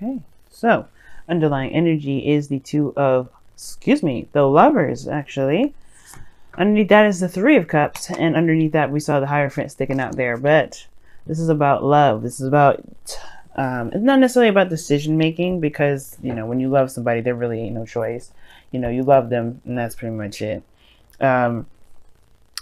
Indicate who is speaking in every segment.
Speaker 1: Okay, so underlying energy is the the Lovers, actually. Underneath that is the Three of Cups, and underneath that we saw the Hierophant sticking out there. But this is about love. This is about, it's not necessarily about decision making, because, when you love somebody, there really ain't no choice. You love them, and that's pretty much it.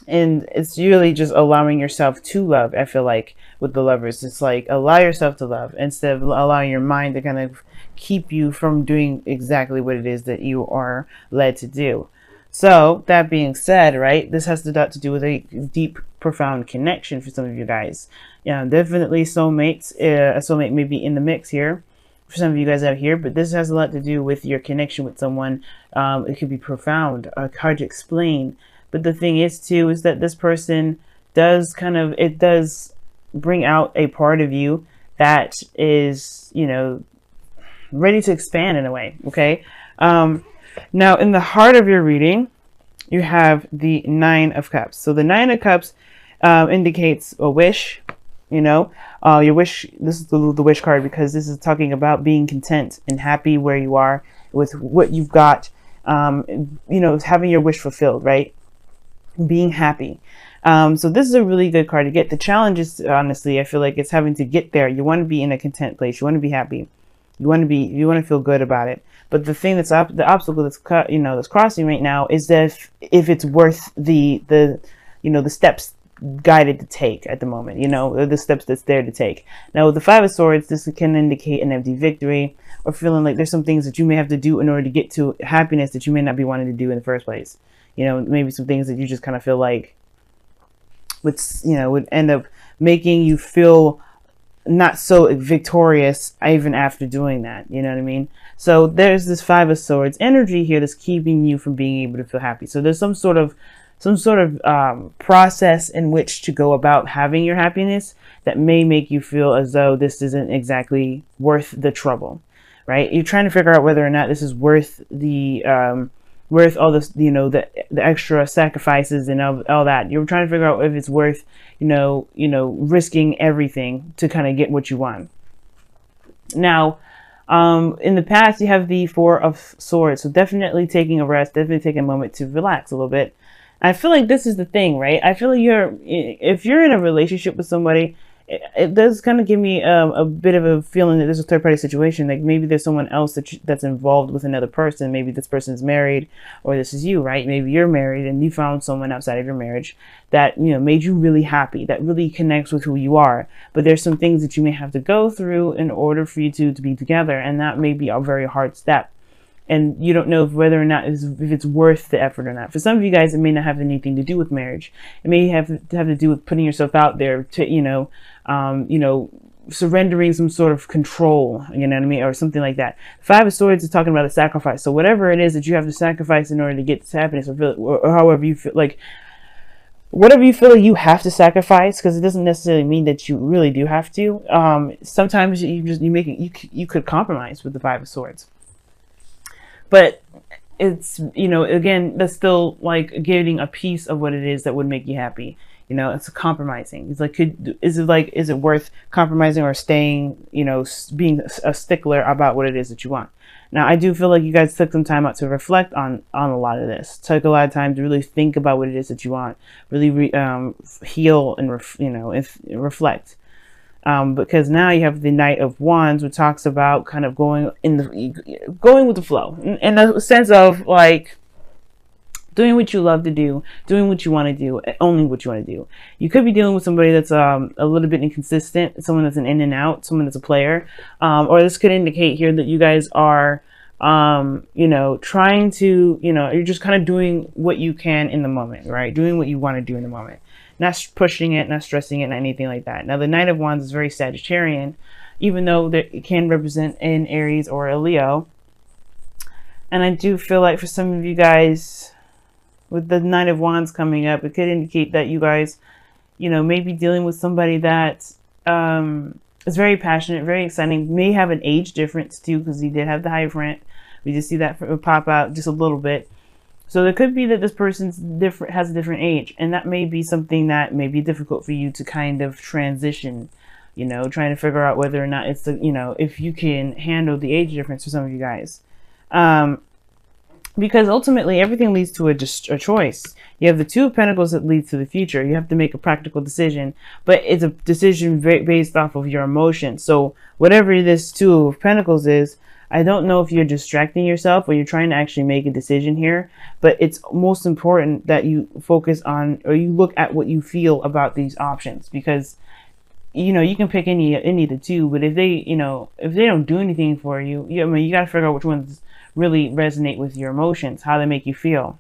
Speaker 1: And it's really just allowing yourself to love. I feel like with the Lovers, it's like allow yourself to love instead of allowing your mind to kind of keep you from doing exactly what it is that you are led to do. So that being said, right, this has a lot to do with a deep, profound connection for some of you guys. Yeah, definitely soulmates. A soulmate may be in the mix here for some of you guys out here, but this has a lot to do with your connection with someone. It could be profound, hard to explain. But the thing is too, is that this person does it does bring out a part of you that is, ready to expand in a way. Okay. Now in the heart of your reading, you have the Nine of Cups. So the Nine of Cups indicates a wish, your wish. This is the wish card, because this is talking about being content and happy where you are with what you've got, having your wish fulfilled, right? Being happy. So this is a really good card to get. The challenge is, honestly, I feel like it's having to get there. You want to be in a content place. You want to be happy. You want to feel good about it. But the thing the obstacle that's crossing right now is that if it's worth the steps guided to take at the moment, the steps that's there to take. Now with the Five of Swords, this can indicate an empty victory, or feeling like there's some things that you may have to do in order to get to happiness that you may not be wanting to do in the first place. Maybe some things that you just kind of feel like would end up making you feel not so victorious even after doing that. You know what I mean? So there's this Five of Swords energy here that's keeping you from being able to feel happy. So there's some sort of process in which to go about having your happiness that may make you feel as though this isn't exactly worth the trouble, right? You're trying to figure out whether or not this is worth worth all this, the extra sacrifices and all that. You're trying to figure out if it's worth, risking everything to kind of get what you want. Now, in the past, you have the Four of Swords. So definitely taking a rest, definitely taking a moment to relax a little bit. I feel like this is the thing, right? I feel like if you're in a relationship with somebody, it does kind of give me a bit of a feeling that there's a third party situation. Like maybe there's someone else that's involved with another person. Maybe this person's married, or this is you, right? Maybe you're married and you found someone outside of your marriage that, made you really happy, that really connects with who you are. But there's some things that you may have to go through in order for you to be together. And that may be a very hard step. And you don't know whether or not if it's worth the effort or not. For some of you guys, it may not have anything to do with marriage. It may have to do with putting yourself out there to, surrendering some sort of control, you know what I mean, or something like that. Five of Swords is talking about a sacrifice. So whatever it is that you have to sacrifice in order to get this happiness, or however you feel like, whatever you feel like you have to sacrifice, because it doesn't necessarily mean that you really do have to. Sometimes you could compromise with the Five of Swords. But it's, again, that's still like getting a piece of what it is that would make you happy. It's compromising. It's like, is it worth compromising or staying, being a stickler about what it is that you want? Now, I do feel like you guys took some time out to reflect on a lot of this. Took a lot of time to really think about what it is that you want. Really heal and reflect. Because now you have the Knight of Wands, which talks about kind of going with the flow, in the sense of like doing what you love to do, doing what you want to do, only what you want to do. You could be dealing with somebody that's a little bit inconsistent, someone that's an in and out, someone that's a player, or this could indicate here that you guys are, trying to, you're just kind of doing what you can in the moment, right? Doing what you want to do in the moment. Not pushing it, not stressing it, not anything like that. Now, the Knight of Wands is very Sagittarian, even though it can represent an Aries or a Leo. And I do feel like for some of you guys, with the Knight of Wands coming up, it could indicate that you guys, may be dealing with somebody that is very passionate, very exciting, may have an age difference too, because he did have the Hierophant. We just see that pop out just a little bit. So it could be that this person's has a different age, and that may be something that may be difficult for you to kind of transition you know, trying to figure out whether or not it's the, you know, if you can handle the age difference for some of you guys. Because ultimately everything leads to a choice. You have the Two of Pentacles that leads to the future. You have to make a practical decision, but it's a decision based off of your emotions. So whatever this Two of Pentacles is, I don't know if you're distracting yourself or you're trying to actually make a decision here, but it's most important that you focus on, or you look at what you feel about these options, because you know, you can pick any of the two, but if they, you know, if they don't do anything for you, I mean, you got to figure out which ones really resonate with your emotions, how they make you feel.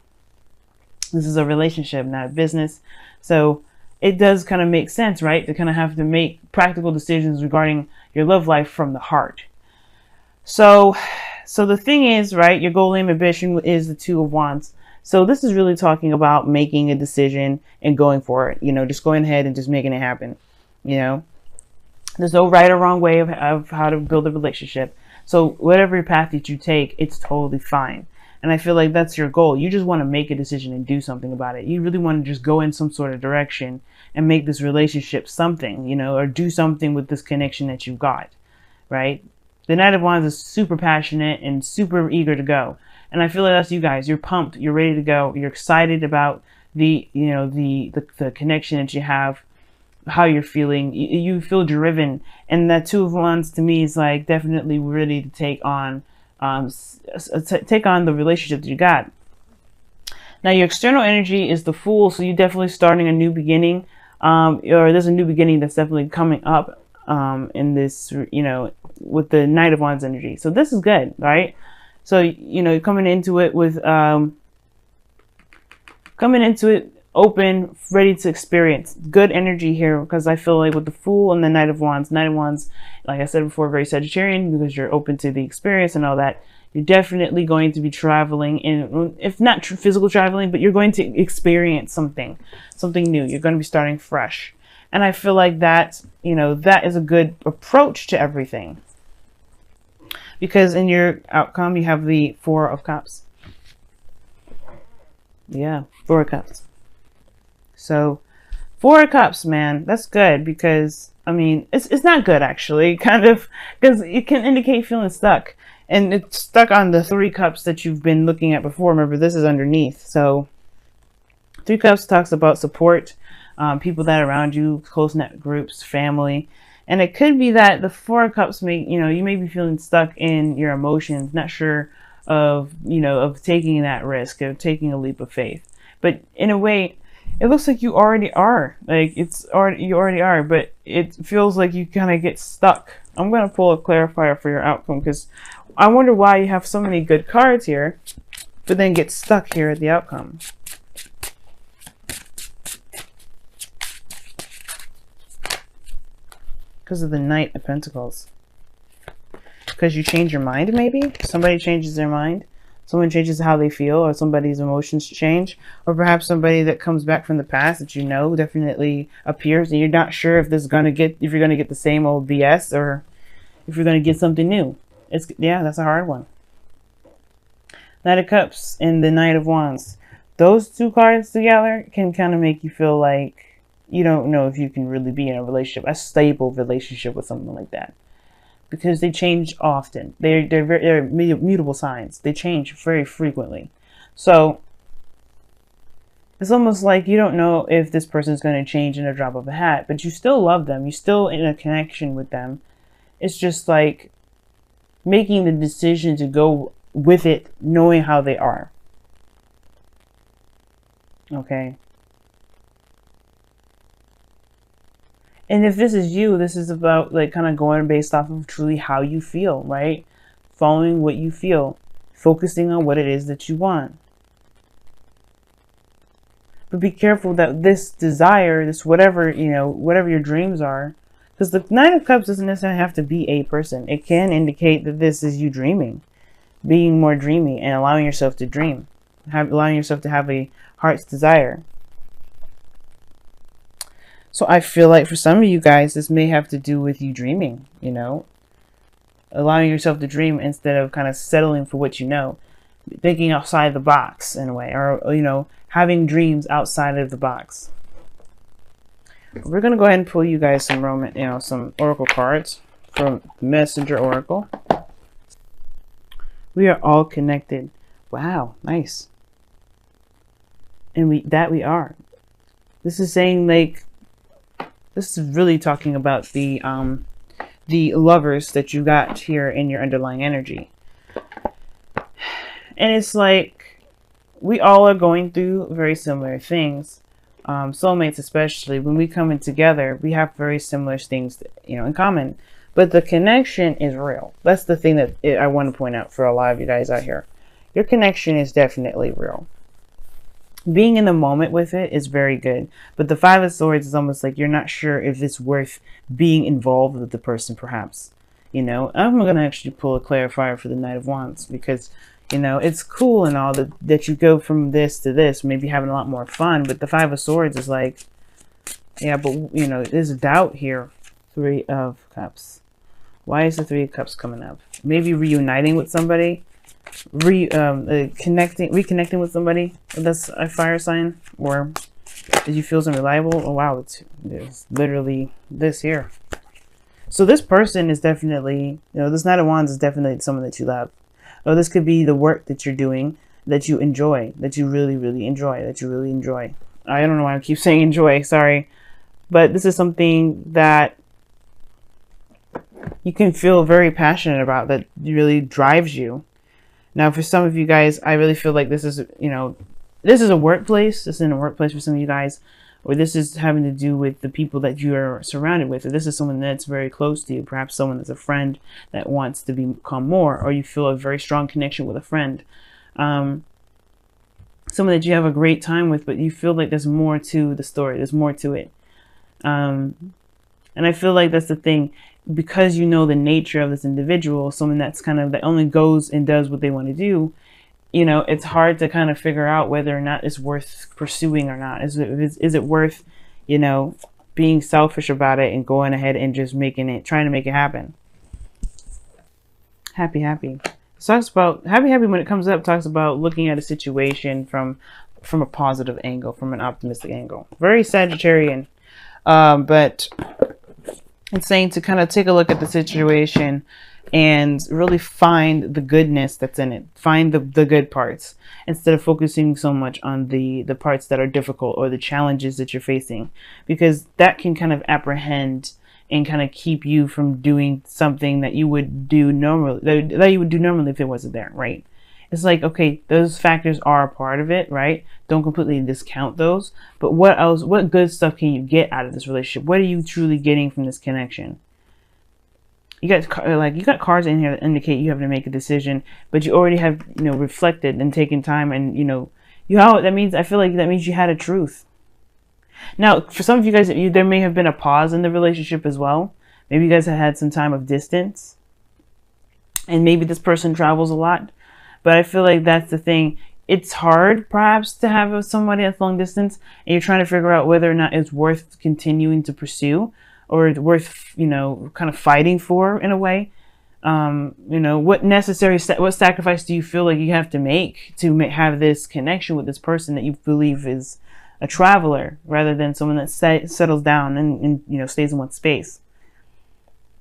Speaker 1: This is a relationship, not a business. So it does kind of make sense, right? To kind of have to make practical decisions regarding your love life from the heart. So the thing is, right, your goal, aim, ambition is the Two of Wands. So this is really talking about making a decision and going for it, you know, just going ahead and just making it happen. You know, there's no right or wrong way of how to build a relationship. So whatever path that you take, it's totally fine. And I feel like that's your goal. You just want to make a decision and do something about it. You really want to just go in some sort of direction and make this relationship something, you know, or do something with this connection that you've got, right? The Knight of Wands is super passionate and super eager to go. And I feel like that's you guys. You're pumped. You're ready to go. You're excited about the, you know, the connection that you have, how you're feeling. You feel driven. And that Two of Wands to me is like definitely ready to take on the relationship that you got. Now your external energy is the Fool, so you're definitely starting a new beginning, or there's a new beginning that's definitely coming up in this, you know, with the Knight of Wands energy. So this is good, right? So, you know, coming into it with open, ready to experience. Good energy here, because I feel like with the Fool and the Knight of Wands, like I said before, very Sagittarian, because you're open to the experience and all that. You're definitely going to be traveling, in, if not physical traveling, but you're going to experience something new. You're going to be starting fresh. And I feel like that, you know, that is a good approach to everything. Because in your outcome, you have the Four of Cups. Yeah, Four of Cups. So, Four of Cups, man, that's good, because, I mean, it's not good, actually, kind of, because it can indicate feeling stuck. And it's stuck on the Three Cups that you've been looking at before. Remember, this is underneath. So, Three Cups talks about support, people that are around you, close-knit groups, family. And it could be that the Four of Cups you may be feeling stuck in your emotions, not sure of, you know, of taking that risk, of taking a leap of faith. But in a way, it looks like you already are. Like, you already are, but it feels like you kind of get stuck. I'm going to pull a clarifier for your outcome, because I wonder why you have so many good cards here, but then get stuck here at the outcome. Because of the Knight of Pentacles. Because you change your mind, maybe? Somebody changes their mind. Someone changes how they feel, or somebody's emotions change. Or perhaps somebody that comes back from the past that you know definitely appears, and you're not sure if you're going to get the same old BS, or if you're going to get something new. Yeah, that's a hard one. Knight of Cups and the Knight of Wands. Those two cards together can kind of make you feel like you don't know if you can really be in a relationship, a stable relationship with someone like that. Because they change often. They're mutable signs. They change very frequently. So it's almost like you don't know if this person is going to change in a drop of a hat, but you still love them. You're still in a connection with them. It's just like making the decision to go with it, knowing how they are. Okay. And if this is you, this is about like kind of going based off of truly how you feel, right? Following what you feel, focusing on what it is that you want. But be careful that this desire, this whatever, you know, whatever your dreams are, because the Nine of Cups doesn't necessarily have to be a person. It can indicate that this is you dreaming, being more dreamy and allowing yourself to dream, allowing yourself to have a heart's desire. So I feel like for some of you guys, this may have to do with you dreaming, you know, allowing yourself to dream instead of kind of settling for what you know, thinking outside the box in a way, or, you know, having dreams outside of the box. We're gonna go ahead and pull you guys some some oracle cards from Messenger Oracle. We are all connected. Wow, nice. And we are. This is saying, like, this is really talking about the lovers that you got here in your underlying energy. And it's like, we all are going through very similar things. Soulmates, especially, when we come in together, we have very similar things, in common. But the connection is real. That's the thing that I want to point out for a lot of you guys out here. Your connection is definitely real. Being in the moment with it is very good. But the Five of Swords is almost like you're not sure if it's worth being involved with the person, perhaps. I'm going to actually pull a clarifier for the Knight of Wands, because, it's cool and all that you go from this to this, maybe having a lot more fun. But the Five of Swords is like, yeah, but, there's doubt here. Three of Cups. Why is the Three of Cups coming up? Maybe reuniting with somebody. Reconnecting with somebody that's a fire sign, or did you feel unreliable? Oh wow, it's literally this here. So this person is definitely, this Knight of Wands is definitely someone that you love. Or this could be the work that you're doing that you enjoy, that you really enjoy. I don't know why I keep saying enjoy, sorry, but this is something that you can feel very passionate about, that really drives you. Now, for some of you guys, I really feel like this is, this is a workplace. This is in a workplace for some of you guys, or this is having to do with the people that you are surrounded with, or this is someone that's very close to you, perhaps someone that's a friend that wants to become more, or you feel a very strong connection with a friend. Someone that you have a great time with, but you feel like there's more to the story. There's more to it. And I feel like that's the thing. Because you know the nature of this individual, someone that's that only goes and does what they want to do, it's hard to kind of figure out whether or not it's worth pursuing or not. Is it worth, being selfish about it and going ahead and just trying to make it happen? Happy. Talks about happy when it comes up, talks about looking at a situation from a positive angle, from an optimistic angle. Very Sagittarian, but it's saying to kind of take a look at the situation and really find the goodness that's in it. Find the good parts instead of focusing so much on the parts that are difficult or the challenges that you're facing, because that can kind of apprehend and kind of keep you from doing something that you would do normally, that you would do normally if it wasn't there, right? It's like, okay, those factors are a part of it, right? Don't completely discount those. But what else, what good stuff can you get out of this relationship? What are you truly getting from this connection? You got cards in here that indicate you have to make a decision, but you already have, reflected and taken time, and, that means, I feel like that means you had a truth. Now, for some of you guys, there may have been a pause in the relationship as well. Maybe you guys have had some time of distance, and maybe this person travels a lot. But I feel like that's the thing. It's hard, perhaps, to have somebody that's long distance, and you're trying to figure out whether or not it's worth continuing to pursue, or it's worth, kind of fighting for in a way. What sacrifice do you feel like you have to make to have this connection with this person that you believe is a traveler, rather than someone that settles down and stays in one space?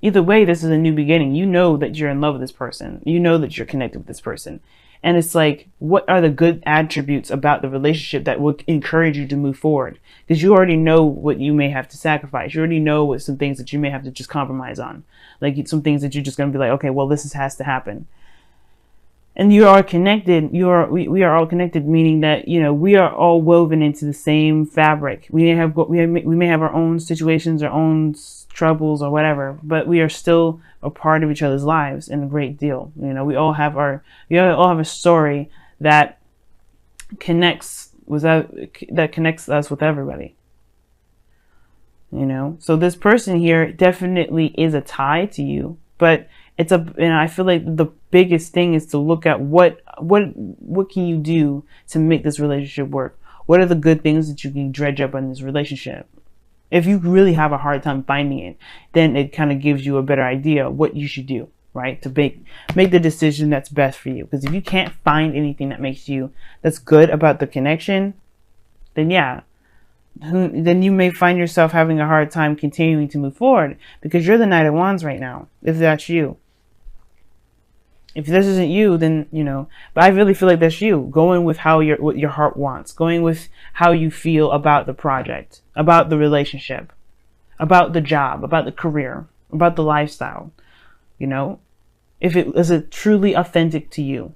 Speaker 1: Either way, this is a new beginning. You know that you're in love with this person. You know that you're connected with this person. And it's like, what are the good attributes about the relationship that would encourage you to move forward? Because you already know what you may have to sacrifice. You already know what some things that you may have to just compromise on. Like some things that you're just going to be like, okay, well, this has to happen. And you are connected. We are all connected, meaning that, we are all woven into the same fabric. We may have our own situations, our own troubles or whatever, but we are still a part of each other's lives in a great deal. We all have a story that connects us with everybody. So this person here definitely is a tie to you, but I feel like the biggest thing is to look at what can you do to make this relationship work? What are the good things that you can dredge up in this relationship? If you really have a hard time finding it, then it kind of gives you a better idea of what you should do, right? To make the decision that's best for you. Because if you can't find anything that's good about the connection, then yeah, then you may find yourself having a hard time continuing to move forward, because you're the Knight of Wands right now, if that's you. If this isn't you, then, but I really feel like that's you, going with what your heart wants, going with how you feel about the project, about the relationship, about the job, about the career, about the lifestyle. If it is truly authentic to you.